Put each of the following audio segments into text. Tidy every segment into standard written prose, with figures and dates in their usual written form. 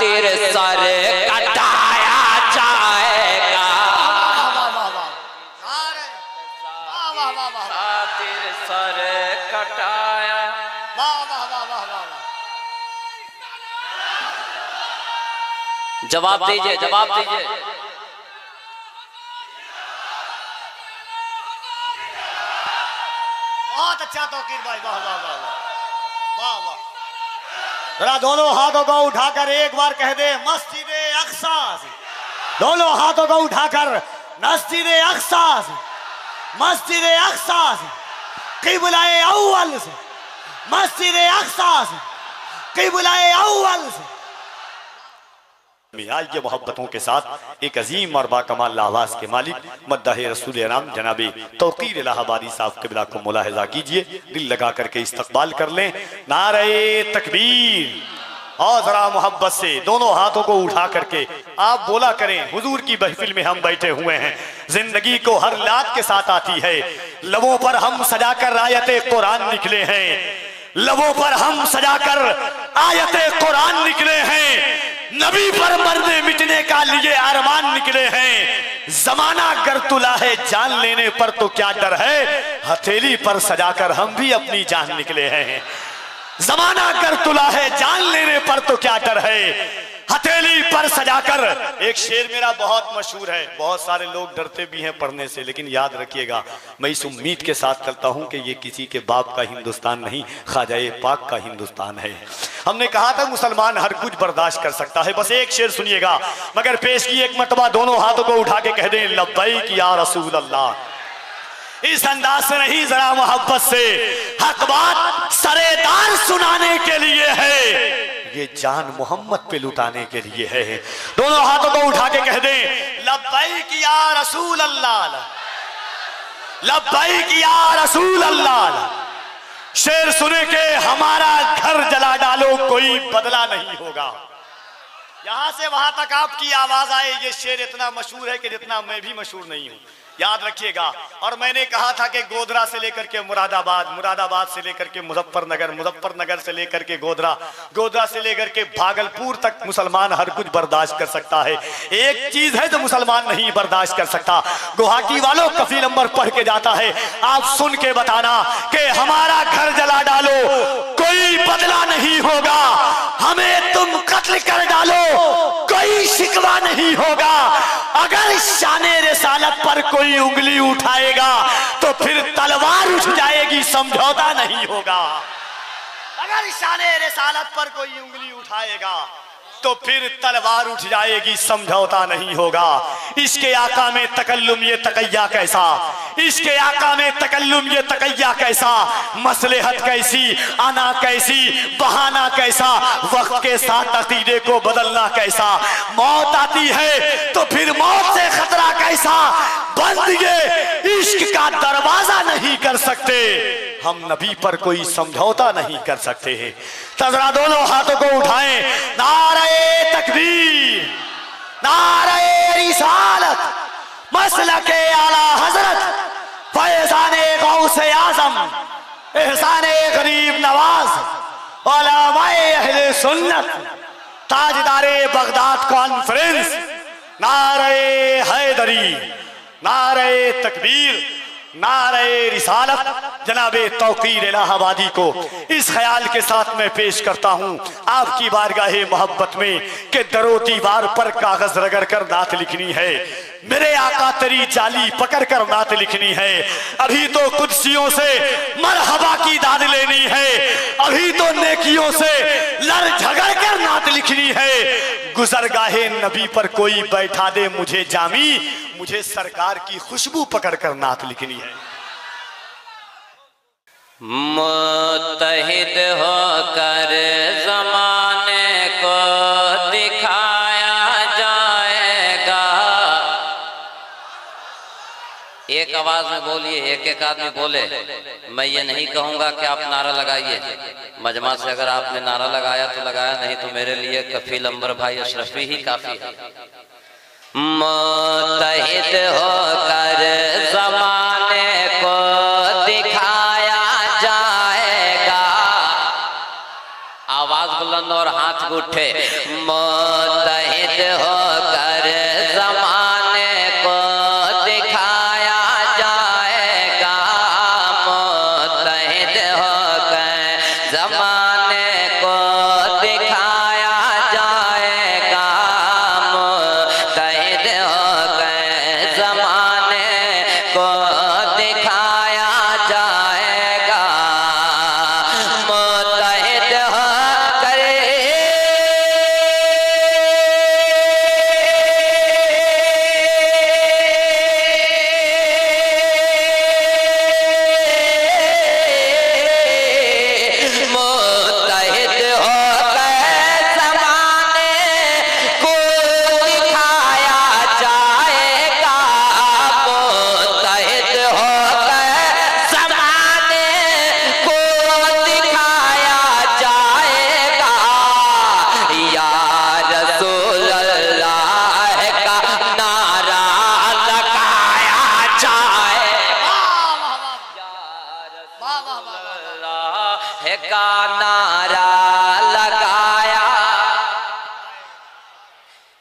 खातिर सर कटाया जाएगा, खातिर सर कटाया। जवाब दीजिए, जवाब दीजिए। बहुत अच्छा तौकीर भाई, वाह वाह वाह वाह वाह। जरा दोनों हाथों को उठाकर एक बार कह दे मस्जिद अक्सा से। दोनों हाथों को उठाकर मस्जिद अक्सा से, मस्जिद अक्सा से, क़िबला-ए अव्वल से, मस्जिद अक्सा से, क़िबला-ए अव्वल से। ये मोहब्बतों के साथ एक अजीम और बाकमाल लावाज के मालिक मद्दाह रसूल अनाम जनाबे तौकीर इलाहाबादी साहब क़िबला को मुलाहिज़ा कीजिए, दिल लगा करके इस्तक़बाल कर लें। नारे तकबीर। और जरा मोहब्बत से दोनों हाथों को उठा करके आप बोला करें, हुजूर की महफिल में हम बैठे हुए हैं। जिंदगी को हर लात के साथ आती है, लबों पर हम सजाकर आयते कुरान निकले हैं, लबों पर हम सजाकर आयते कुरान निकले हैं, नबी पर मरने मिटने का लिए अरमान निकले हैं। जमाना गर तुला है जान लेने पर तो क्या डर है, हथेली पर सजाकर हम भी अपनी जान निकले हैं। जमाना गर तुला है जान लेने पर तो क्या डर है, हथेली पर सजाकर। एक शेर मेरा बहुत मशहूर है, बहुत सारे लोग डरते भी हैं पढ़ने से, लेकिन याद रखिएगा मैं इस उम्मीद के साथ चलता हूं कि ये किसी के बाप का हिंदुस्तान नहीं, ख्वाजा पाक का हिंदुस्तान है। हमने कहा था मुसलमान हर कुछ बर्दाश्त कर सकता है। बस एक शेर सुनिएगा, मगर पेश की एक मर्तबा दोनों हाथों को उठा के कह दें लब्बैक या रसूल अल्लाह। इस अंदाज से नहीं, जरा मोहब्बत से। हक बात सरेदार सुनाने के लिए है, ये जान मोहम्मद पे लुटाने के लिए है। दोनों हाथों को उठा के कह दें लब्बैक या रसूल अल्लाह, लब्बैक या रसूल अल्लाह। शेर सुने के हमारा घर जला डालो कोई बदला नहीं होगा। यहां से वहां तक आपकी आवाज आए, ये शेर इतना मशहूर है कि जितना मैं भी मशहूर नहीं हूं, याद रखिएगा। और मैंने कहा था कि गोधरा से लेकर के मुरादाबाद, मुरादाबाद से लेकर के मुजफ्फरनगर, मुजफ्फरनगर से लेकर के गोधरा, गोधरा से लेकर के भागलपुर तक मुसलमान हर कुछ बर्दाश्त कर सकता है। एक चीज है जो मुसलमान नहीं बर्दाश्त कर सकता, गुवाहाटी वालों कफी नंबर पढ़ के जाता है, आप सुन के बताना कि हमारा घर जला डालो कोई बदला नहीं होगा, हमें तुम कत्ल कर डालो कोई शिकवा नहीं होगा। अगर शाने रिसालत पर कोई उंगली उठाएगा तो फिर तलवार उठ जाएगी, समझौता नहीं होगा। अगर शाने रिसालत पर कोई उंगली उठाएगा तो फिर तलवार उठ जाएगी, समझौता नहीं होगा। इसके आका में तकल्लुम ये तकैया कैसा, इसके आका में तकल्लुम ये तकैया कैसा, मसलहत कैसी, आना कैसी, बहाना कैसा, वक्त के साथ अकीदे को बदलना कैसा। मौत आती है तो फिर मौत से खतरा कैसा, बंद ये इश्क का दरवाजा नहीं कर सकते, हम नबी पर कोई समझौता नहीं कर सकते हैं। तजरा दोनों हाथों को उठाएं, नारे तकबीर, नारे रिसालत, मसलके आला हजरत, फैज़ाने गौसे आज़म, एहसाने गरीब नवाज, उलमाए अहले सुन्नत, ताजदारे बगदाद कॉन्फ्रेंस, नारे हैदरी, नारे तकबीर, नारे रिसालत, जनाबे तौकीर इलाहाबादी को इस ख्याल के साथ मैं पेश करता हूँ आपकी बारगाहे मोहब्बत में कि दरो दीवार पर कागज रगड़ कर नात लिखनी है, मेरे आका तेरी जाली पकड़ कर नात लिखनी है। अभी तो कुदसियों से मरहबा की दाद लेनी है, अभी तो नेकियों से लड़ झगड़ कर नात लिखनी है। गुजरगाहे नबी पर कोई बैठा दे मुझे जामी, मुझे सरकार की खुशबू पकड़ कर नात लिखनी है। मुत्तहिद होकर ज़माने को दिखाया जाएगा। एक आवाज में बोलिए, एक एक आदमी बोले। मैं ये नहीं कहूंगा कि आप नारा लगाइए, मजमा से अगर आपने नारा लगाया तो लगाया, नहीं तो मेरे लिए कफील अंबर भाई अशरफी ही काफी है। मुत्तहिद होकर ज़माने को दिखाया जाएगा। आवाज बुलंद और हाथ उठे।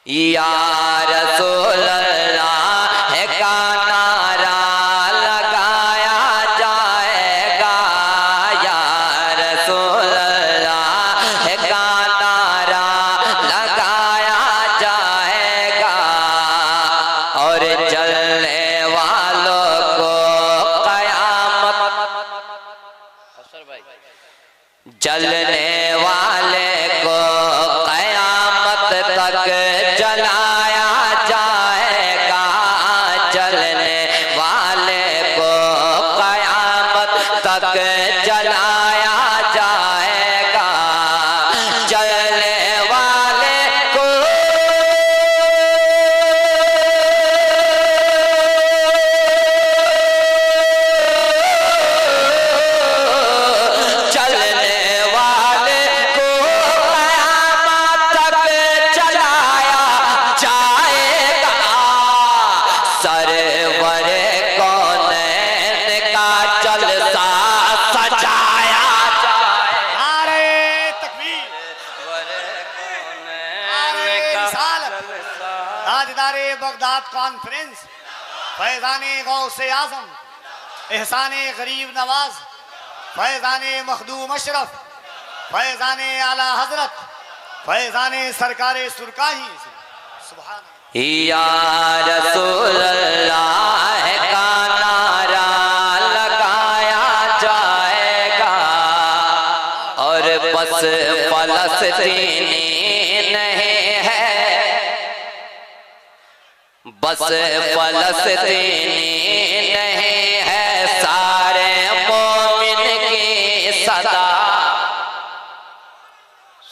या रसूल अल्लाह का नारा लगाया जाएगा, या रसूल अल्लाह का नारा लगाया जाएगा, और जलने वालों को कयामत, जलने वाले को कयामत तक जलाया जाएगा, जलने वाले को कयामत तक जलाया जाएगा, जलने वाले को जलने वाले को कयामत तक जलाया जाएगा, सरवरे कौनैन का जलसा सजाया जाएगा। नारे तकबीर, नारे रिसालत, ताजदारे बगदाद कॉन्फ्रेंस, फैजाने गौसे आजम, एहसाने गरीब नवाज, फैजाने मखदूम अशरफ, फैजाने आला हजरत, फैजाने सरकारे सुरकाही, सुभान या रसूल अल्लाह का नारा लगाया जाएगा, और बस फलस्तीनी नहीं है, बस फलस्तीनी नहीं है, सारे मोमिन की सदा।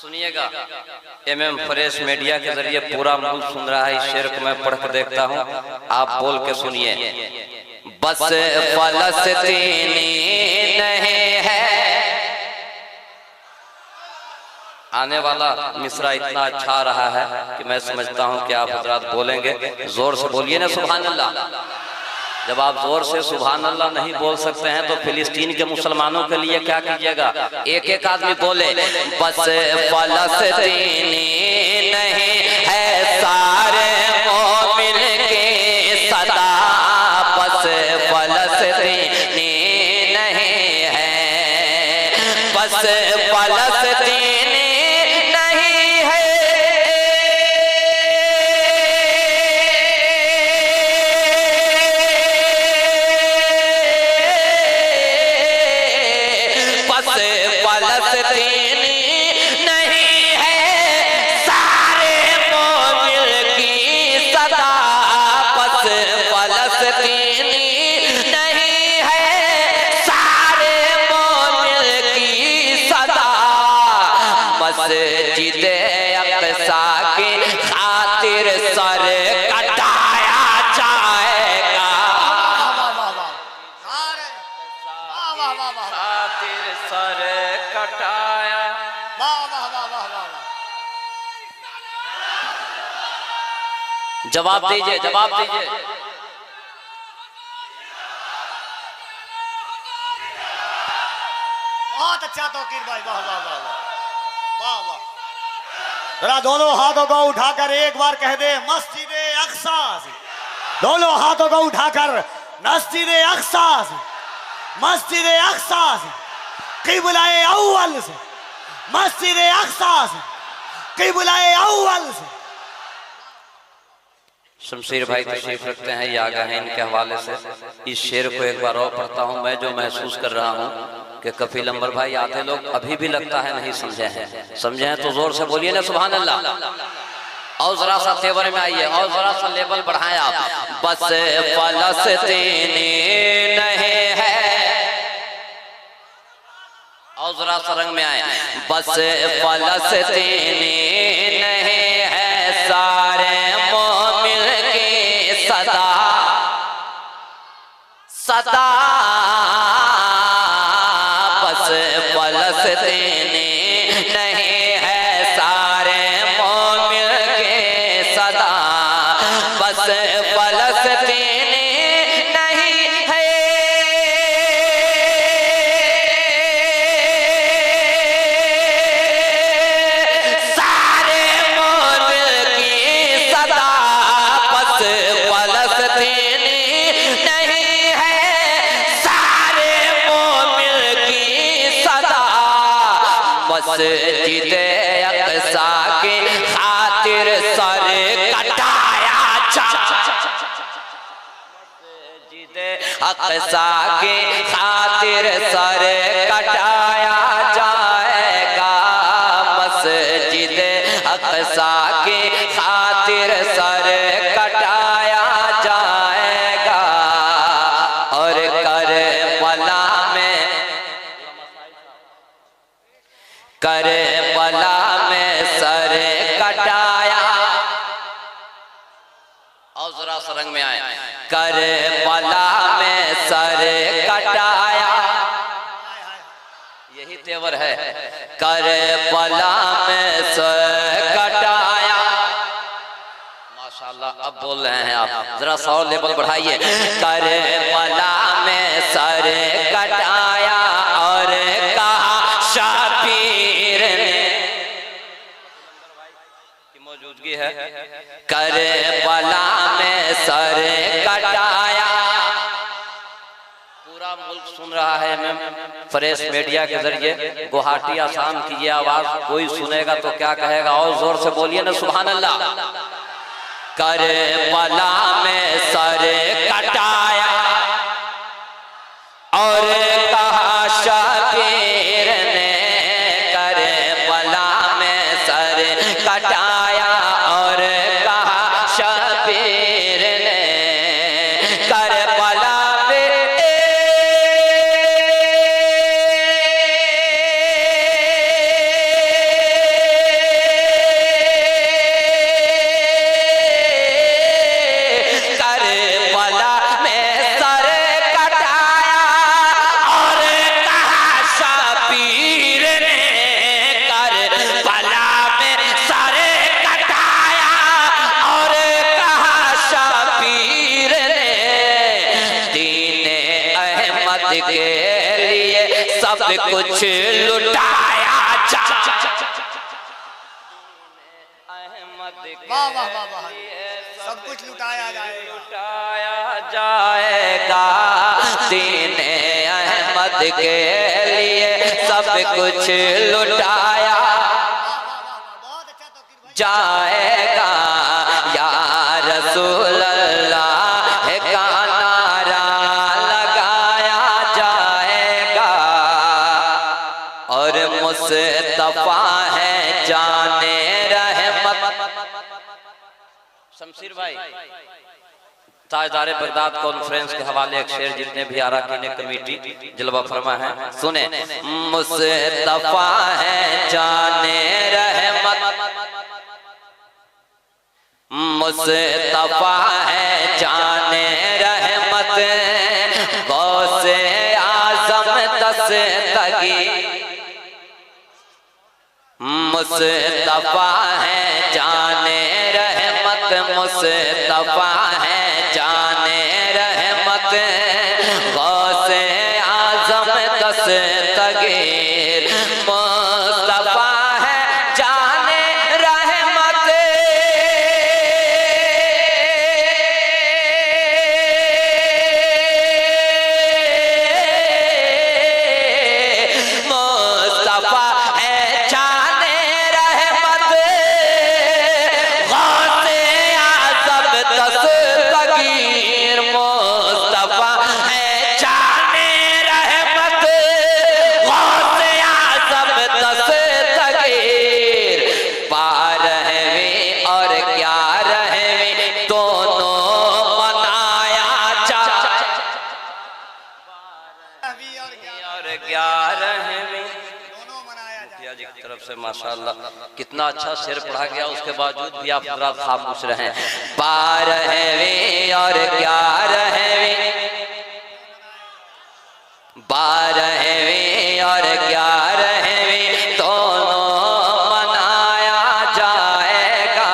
सुनिएगा, एमएम फ्रेश मीडिया के जरिए पूरा मुल्क सुन रहा है, इस शेर को मैं पढ़ कर देखता हूँ, आप बोल के सुनिए। बस फलस्तीनी नहीं है, आने वाला मिसरा इतना अच्छा रहा है कि मैं समझता हूँ कि आप हजरात बोलेंगे, जोर से बोलिए ना सुभान अल्लाह। जब आप जोर से सुभान अल्लाह नहीं बोल सकते हैं तो फिलिस्तीन के मुसलमानों के लिए क्या कीजिएगा, एक एक आदमी बोले, बस फलस्तीनी नहीं है, सारे मोमिन की सदा, बस फलस्तीनी नहीं है, बस फलस्तीनी नहीं है, बस फलस्तीनी नहीं है, सारे मोमिन की सदा, बस फलस्तीनी नहीं है, सारे मोमिन की सदा, मस्जिद अक़सा की खातिर सर कटाया जाएगा, खातिर सर कटाया। जवाब दीजिए, जवाब दीजिए। बहुत अच्छा तौकीर भाई, वाह वाह वाह वाह वाह। जरा दोनों हाथों को उठाकर एक बार कह दे मस्जिद अक़सा से, दोनों हाथों को उठाकर मस्जिद अक़सा से, मस्जिद अक़सा से, क़िबला-ए अव्वल से, मस्जिद अक़सा से, क़िबला-ए अव्वल से। शमशीर भाई तशरीफ रखते हैं, ये आगा है इनके हवाले से। इस शेर को एक बार और पढ़ता हूँ, मैं जो महसूस कर रहा हूँ कि कफील अंबर भाई आते लोग अभी भी लगता है नहीं समझे हैं, समझे हैं तो जोर से बोलिए ना सुभान अल्लाह। और जरा सा तेवर में आइए, और जरा सा लेवल बढ़ाएं आप। बस फलस्तीनी नहीं है, और जरा सा रंग में आए। बस फलस्तीनी नहीं है, सारे मोमिन की सदा, सदा, बस फलस्तीनी नहीं है, सारे मोमिन की सदा, बस फलस्तीनी नहीं है, सारे मोमिन की खातिर सर कटाया अक़सा के खातिर सर कटाया जाएगा, मस्जिद अक़सा के खातिर सर कटाया जाएगा। और करबला में सर कटाया, और जरा सरंग में आए, करबला में सर कटाया, यही तेवर है, करबला में सर कटाया। माशाल्लाह, अब बोल रहे हैं आप, जरा सौ लेवल बढ़ाइए। करबला में सर कटाया और कहा शबीर ने की मौजूदगी है, करबला में सर कटाया। पूरा मुल्क सुन रहा है, मैं फ्रेश मीडिया के जरिए, गुवाहाटी आसाम की ये आवाज कोई सुनेगा तो क्या कहेगा, और जोर से बोलिए ना सुभान अल्लाह। करबला में सर कटाया और कहा शबीर ने, करबला में सर कटाया और कहा शबीर ने, करबला में सर कटाया और कहा शबीर ने, करबला में सर कटाया और कहा शबीर ने, दीन अहमद के लिए सब कुछ लुटाया वाह वाह वाह वाह, सब कुछ लुटाया जाएगा, दीन अहमद के लिए सब कुछ लुटाया जाएगा। या रसूल अल्लाह का नारा लगाया जाएगा और मुस्तफा है जाने रहमत। शमशीर भाई, ताजदारे बगदाद कॉन्फ्रेंस के हवाले एक शेर जितने भी अरकान कमेटी जलवा फरमा है सुने। मुस्तफा है जाने रहमत, मुस्तफा है जाने रहमत, गौसे आजम दस्तगी, मुस्तफा है जाने रहमत, मुस्तफा है जाने रहमत, गौसे आजम दस्तगीर, मुस्तफा है जाने रहमत, मुस्तफा है जाने रहमत, गौसे आजम दस्तगीर, मुस्तफा है जाने रहमत, गौसे आजम दस्तगीर। 12वीं और 11वीं दोनों मनाया जा, 12वीं और 11वीं दोनों मनाया जाए। मुखिया जी की तरफ से माशाअल्लाह कितना अच्छा शेर पढ़ा गया, उसके बावजूद भी आप हजरात खामोश रहे। 12वीं और 11वीं, 12वीं और 11वीं दोनों मनाया जाएगा।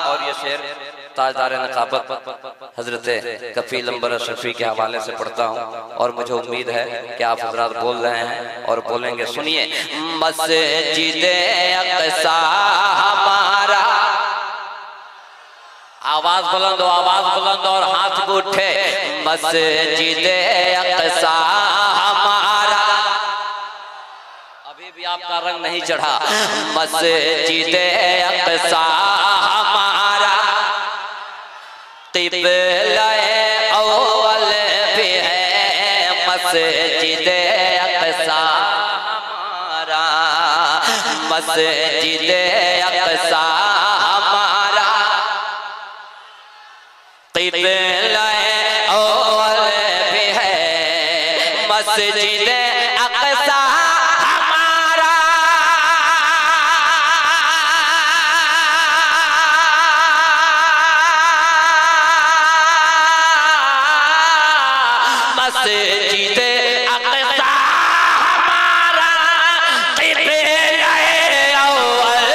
और ये शेर ताजदार नकाबत हजरत कफील अंबर अशरफी के हवाले से पढ़ता हूँ और मुझे उम्मीद है कि आप हजरात बोल रहे हैं और बोलेंगे। सुनिए। मस्जिद अक़सा हमारा, आवाज बुलंद हो, आवाज बुलंद और हाथ को उठे। मस्जिद अक़सा हमारा, अभी भी आपका रंग नहीं चढ़ा। मस्जिद अक़सा क़िबला-ए अव्वल भी है मस्जिद-ए अक़सा हमारा, मस्जिद-ए अक़सा हमारा। क़िबला-ए अव्वल भी है मस्जिद-ए अक़सा हमारा। मस्जिद-ए अक़सा हमारा, क़िबला-ए अव्वल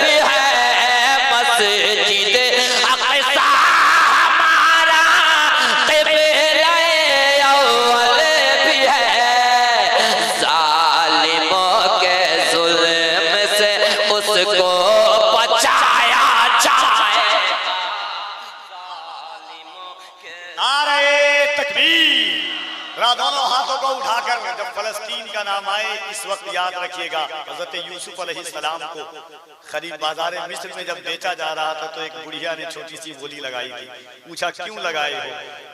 भी है मस्जिद-ए अक़सा हमारा, क़िबला-ए अव्वल भी है। ज़ालिमों के ज़ुल्म से उसको बचाया जाए। नारे तकबीर। दोनों हाथों को उठाकर जब फलस्तीन का नाम आए इस वक्त याद रखिएगा हजरत यूसुफ अलैहिस्सलाम को खरीद बाजार मिस्र में जब बेचा जा रहा था तो एक बुढ़िया ने छोटी सी बोली लगाई थी। पूछा क्यों लगाए हो?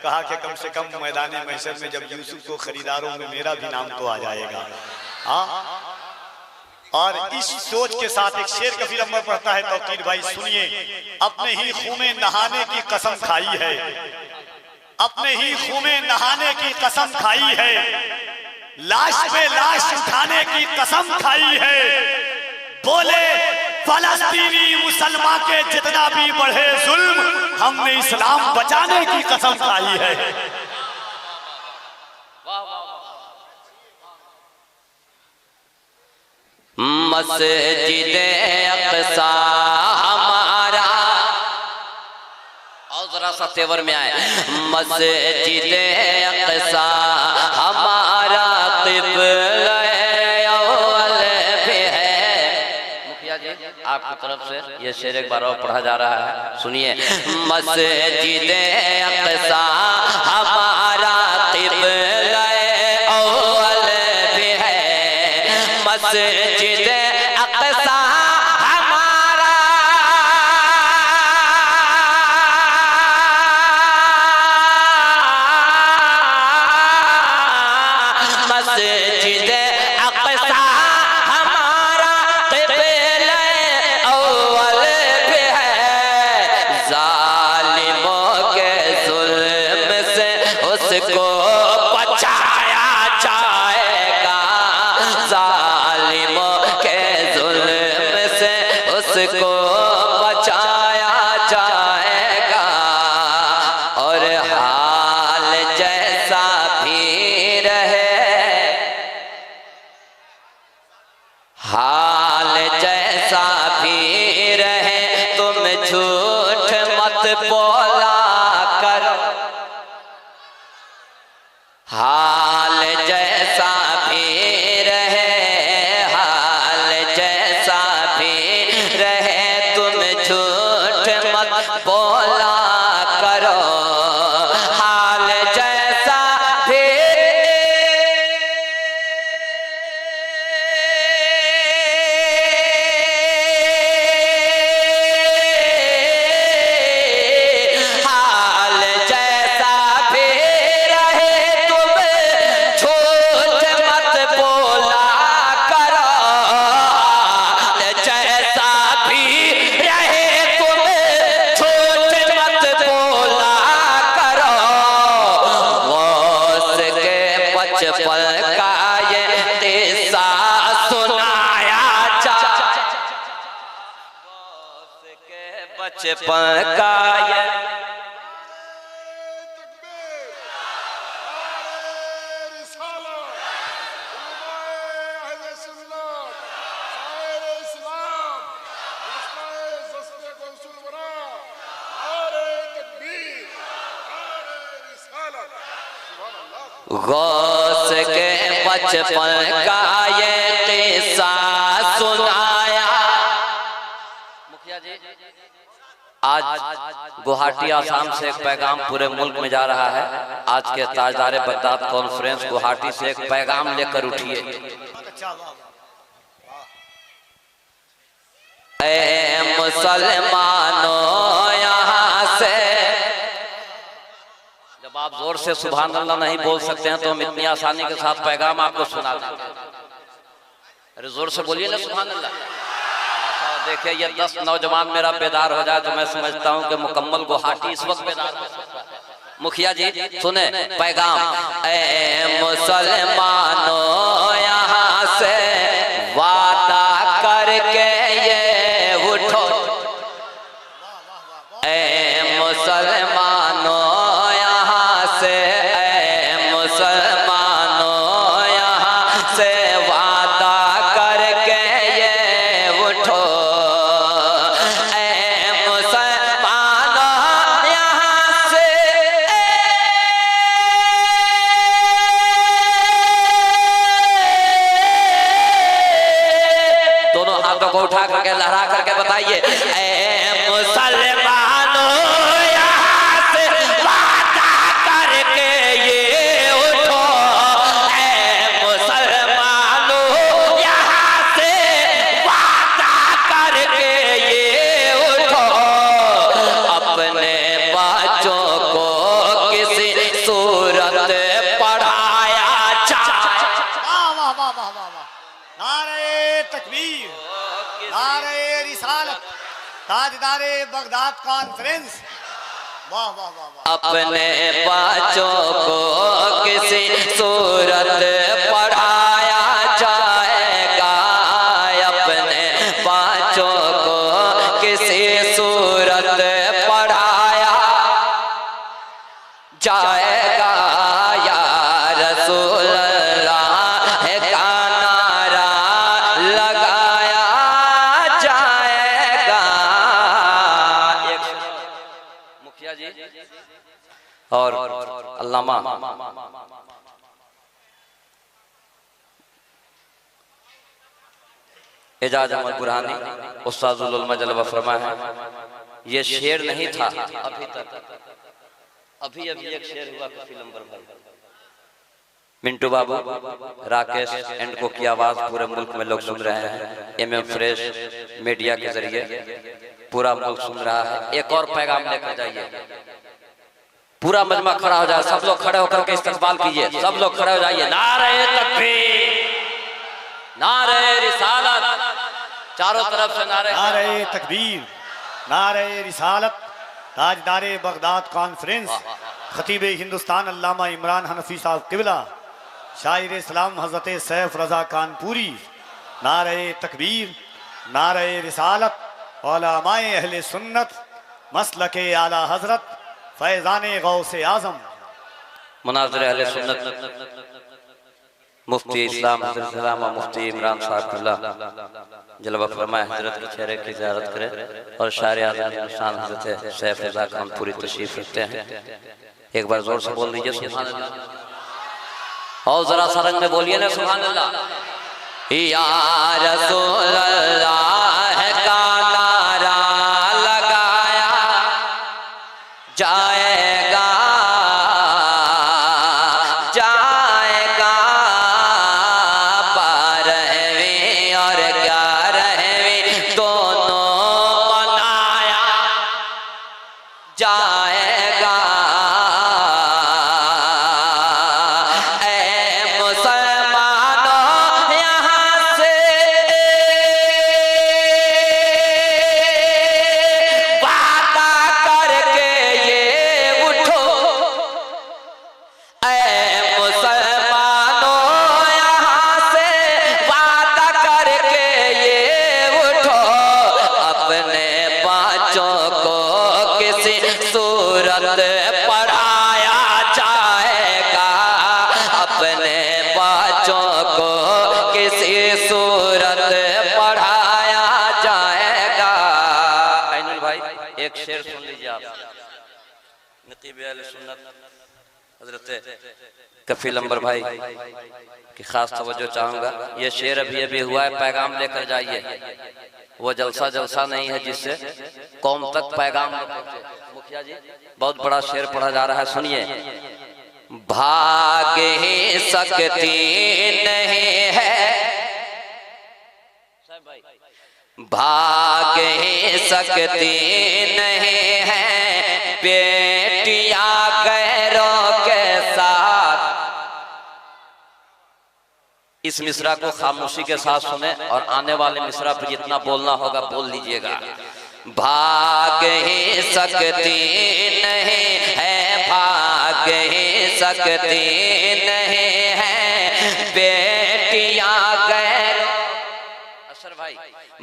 कहा कि कम से कम मैदान महशर में जब यूसुफ को खरीदारों में मेरा भी नाम तो आ जाएगा। हाँ, और इस सोच के साथ एक शेर कफील अम्बर पढ़ता है तौकीर भाई, सुनिए। अपने ही खून में नहाने की कसम खाई है, अपने ही खून में नहाने की कसम खाई है, लाश पे लाश उठाने की कसम खाई है। बोले फलस्तीनी मुसलमान के जितना भी बढ़े जुल्म, हमने इस्लाम बचाने की कसम खाई है। मस्जिद-ए अक़सा हमारा, और जरा सा तेवर में आए। मस्जिद-ए अक़सा हमारा, क़िबला-ए अव्वल भी है। मुखिया जी आपकी तरफ से ये शेर एक बार और पढ़ा जा रहा है, सुनिए। मस्जिद-ए अक़सा हमारा, क़िबला-ए अव्वल भी है मस्जिद-ए अक़सा हमारा। मस्जिद-ए अक़सा हमारा, क़िबला-ए अव्वल भी है। ज़ालिमों के ज़ुल्म से उसको बचाया जाएगा। ज़ालिमों के ज़ुल्म से उसको बचाया जाएगा। और हाल जैसा भी रहे, हाल जैसा भी रहे, तुम झूठ मत बोला करो। हाल जैसा भी रहे, हाल जैसा भी रहे, तुम झूठ मत बोला करो। हाल जैसा भी हाल जैसा भी रहे, तुम झूठ मत बोला करो। हाल जैसा भी रहे, तुम झूठ मत बोला करो। गौस के बचपन का ये किस्सा सुनाया जा, गौस के बचपन का ये गौस के बचपन का ये किस्सा सुनाया। मुखिया जी आज गुवाहाटी आसाम से एक पैगाम पूरे मुल्क में जा रहा है। आज के ताजदार बगदाद कॉन्फ्रेंस गुवाहाटी से एक पैगाम लेकर उठिए। ऐ मुसलमानों यहाँ से आप जोर से सुभान अल्लाह नहीं बोल सकते हैं तो हम इतनी आसानी के साथ पैगाम आपको सुना देंगे। अरे जोर से बोलिए ना सुभान अल्लाह। देखिए ये 10 नौजवान मेरा बेदार हो जाए तो मैं समझता हूँ कि मुकम्मल गुवाहाटी इस वक्त बेदार हो सकता है। मुखिया जी सुने पैगाम। ए मुसलमानों यहाँ से वादा करके ये उठो, ए मुसलमानों यहाँ से, ए मुसलमानों यहाँ से वादा करके ये उठो, ए मुसलमानों यहाँ से। दोनों हाथों को उठा करके लहरा करके बताइए, ए मुसलमानों यहाँ से वादा करके ये उठो, ए मुसलमानों यहाँ से वादा करके ये उठो, अपने बच्चों को किसी सूरत पढ़ाया जाए। वाह वाह वाह वाह वाह वाह। नारे तकबीर, नारे रिसालत, ताजदारे बगदाद कॉन्फ्रेंस। वाह वाह वाह वाह। अपने बच्चों को किसी सूरत पढ़ाया जाएगा, अपने बच्चों को किसी सूरत पढ़ाया जाएगा, या रसूल अल्लाह का नारा लगाया जाएगा। मुखिया जी और अल्लामा एजाज अहमद बुरहानी उस्ताजुल उलमा जलवा फरमा है। ये शेर नहीं था अभी तक, अभी एक शेर हुआ कफील अंबर भाई, मिंटू बाबू, राकेश एंड को की आवाज पूरे मुल्क में लोग सुन रहे हैं। एमएम फ्रेश मीडिया के जरिए पूरा मुल्क सुन रहा है। एक और पैगाम लेकर जाइए, पूरा मजमा खड़ा हो जाए, सब लोग खड़े होकर के इस्तकबाल कीजिए, सब लोग खड़े हो जाइए। नारे तकबीर, नारे रिसालत, चारों तरफ से नारे। नारे तकबीर, नारे रिसालत, ताजदारे बगदाद कॉन्फ्रेंस, खतीब हिंदुस्तान अल्लामा इमरान हनफी साहब किबला, शायर इस्लाम हजरत सैफ रजा कानपुरी। नारे तकबीर, नारे रिसालत, उलमाए अहले सुन्नत, मसलके आला हजरत फैजाने गौसे आजम। मुनाज़िर अहले सुन्नत मुफ्ती इस्लाम हज़रत सलामा मुफ्ती इमरान साहब जलवा फरमाए हजरत के चेहरे की ज़ियारत करें और शायर आज़म हिंदुस्तान हजरत सैफ रज़ा कानपुरी तशरीफ रखते हैं। एक बार जोर से बोल दीजिए सुभान अल्लाह, और जरा सा रंग में बोलिए ना सुभान अल्लाह। या रसूल अल्लाह का नारा लगाया जाएगा, जाएगा, 12वीं और 11वीं दोनों बनाया जाएगा। पढ़ाया जाएगा, अपने बच्चों को किसी सूरत पढ़ाया जाएगा। ऐनुल भाई एक शेर सुन लीजिए आप, नकीब अहले सुन्नत हजरत कफील अंबर भाई की खास तवज्जो चाहूंगा। ये शेर अभी अभी हुआ है, पैगाम लेकर जाइए। वो जलसा जलसा नहीं है जिससे कौम तक पैगाम पहुंचे। मुखिया जी बहुत बड़ा शेर पढ़ा जा रहा है, सुनिए। भाग ही सकती नहीं है, भाग ही सकती नहीं है बेटियां गैरों इस मिसरा को खामोशी के साथ सुने और आने वाले मिसरा पर जितना बोलना होगा बोल लीजिएगा। भाग ही सकती नहीं है, भाग ही सकती नहीं है बेटियां गैरों, असर भाई,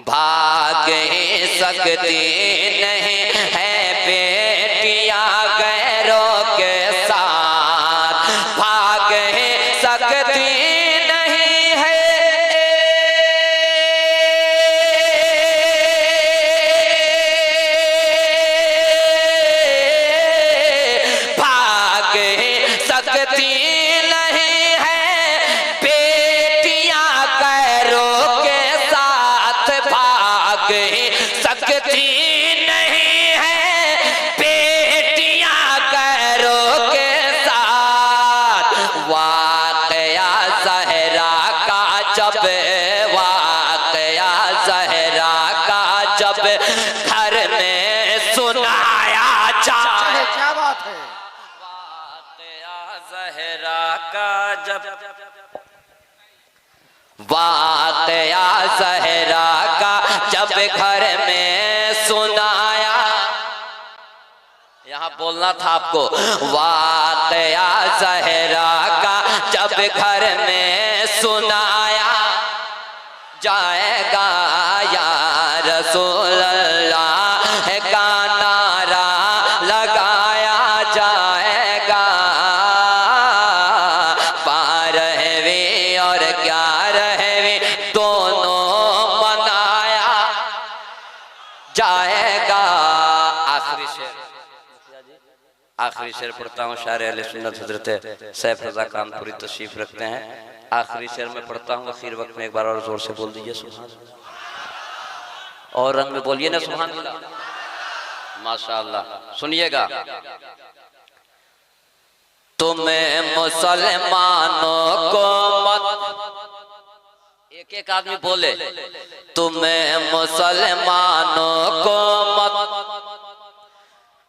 भाग ही सकती नहीं है बेटियां गैरों के साथ, भाग ही सकती घर में सुनाया जाए। क्या बात है। वाक़या ज़हरा का जब, वाक़या ज़हरा का जब घर में सुनाया, यहाँ बोलना था आपको, वाक़या ज़हरा का जब घर में सुनाया जाएगा या रसूल अल्लाह का नारा लगाया जाएगा, 12वीं और 11वीं दोनों मनाया जाएगा। आखिरी शेर पढ़ता हूँ, शायर अहले सुन्नत हज़रत सैफ रज़ा कानपुरी तशरीफ रखते हैं। आखिरी शेर में पढ़ता हूँ, आखिर वक्त में एक बार और जोर से बोल दीजिए सुभान अल्लाह, और रंग में बोलिए ना सुभान अल्लाह, माशाअल्लाह। सुनिएगा, तुम्हें मुसलमानों को मत, एक एक आदमी बोले, तुम्हें मुसलमानों को मत,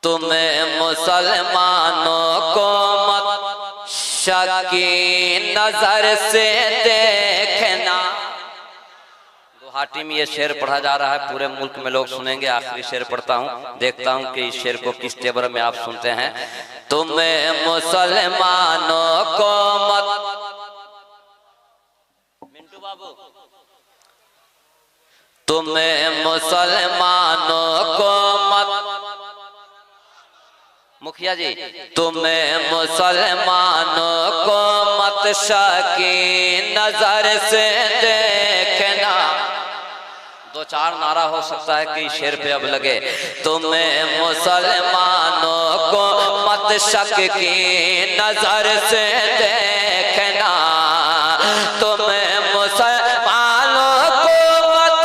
तुम्हें मुसलमानों को मत शकी नजर से देखना। गुवाहाटी में ये शेर पढ़ा जा रहा है, पूरे मुल्क में लोग सुनेंगे। आखिरी शेर पढ़ता हूँ, देखता हूँ कि इस शेर को किस टेबर में आप सुनते हैं। तुम्हें मुसलमानों को मत, मिंटू बाबू, तुम्हें मुसलमानों को मत, मुखिया जी, तुम्हें मुसलमानों को मत शकी नजर से देखना। दो चार नारा हो सकता है कि शेर पे अब लगे। तुम्हें मुसलमानों को मत शक की नजर से देखना, तुम्हें मुसलमानों को मत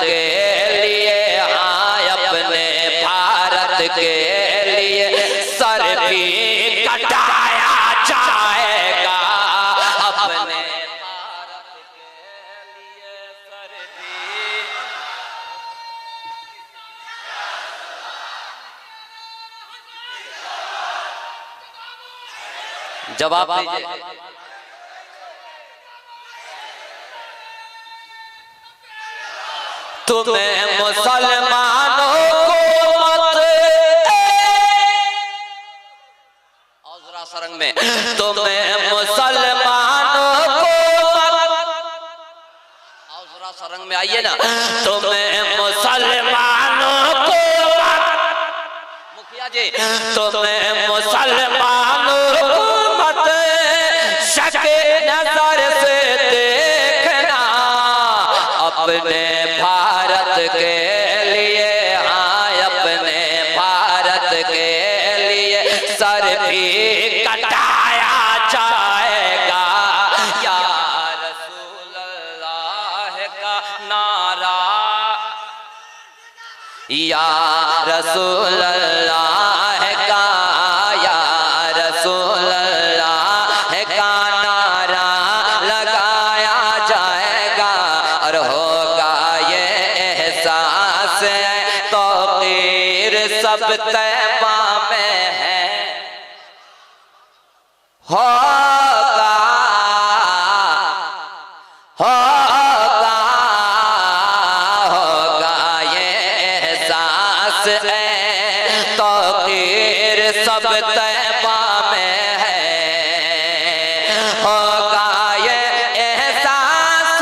के लिए सर भी कटाया जाएगा, अपने भारत के लिए सर भी। जवाब दीजिए। तुम्हें मुसलमानों को सरंग में, तुम्हें मुसलमानों को सरंग में आइए ना, तुम्हें मुसलमानों को, मुखिया जी, तुम्हें मुसलमानों को मत शक नजर से देखना, अपने भारत के लिए, हाँ अपने भारत के लिए सर भी कटाया जाएगा या रसूल अल्लाह का, या रसूल अल्लाह का नारा लगाया जाएगा और होगा ये एहसास तौक़ीर सब तैबा में है। होगा होगा होगा ये एहसास तौक़ीर सब तैबा में है। होगा ये एहसास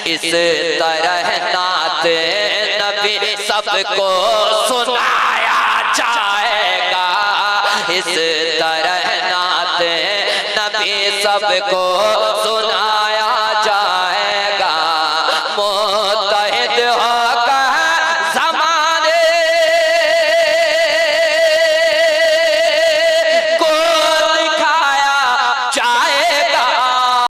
इस तरह नाते नबी सबको सुनाया जाएगा। इस तरह नाते नबी सबको सुना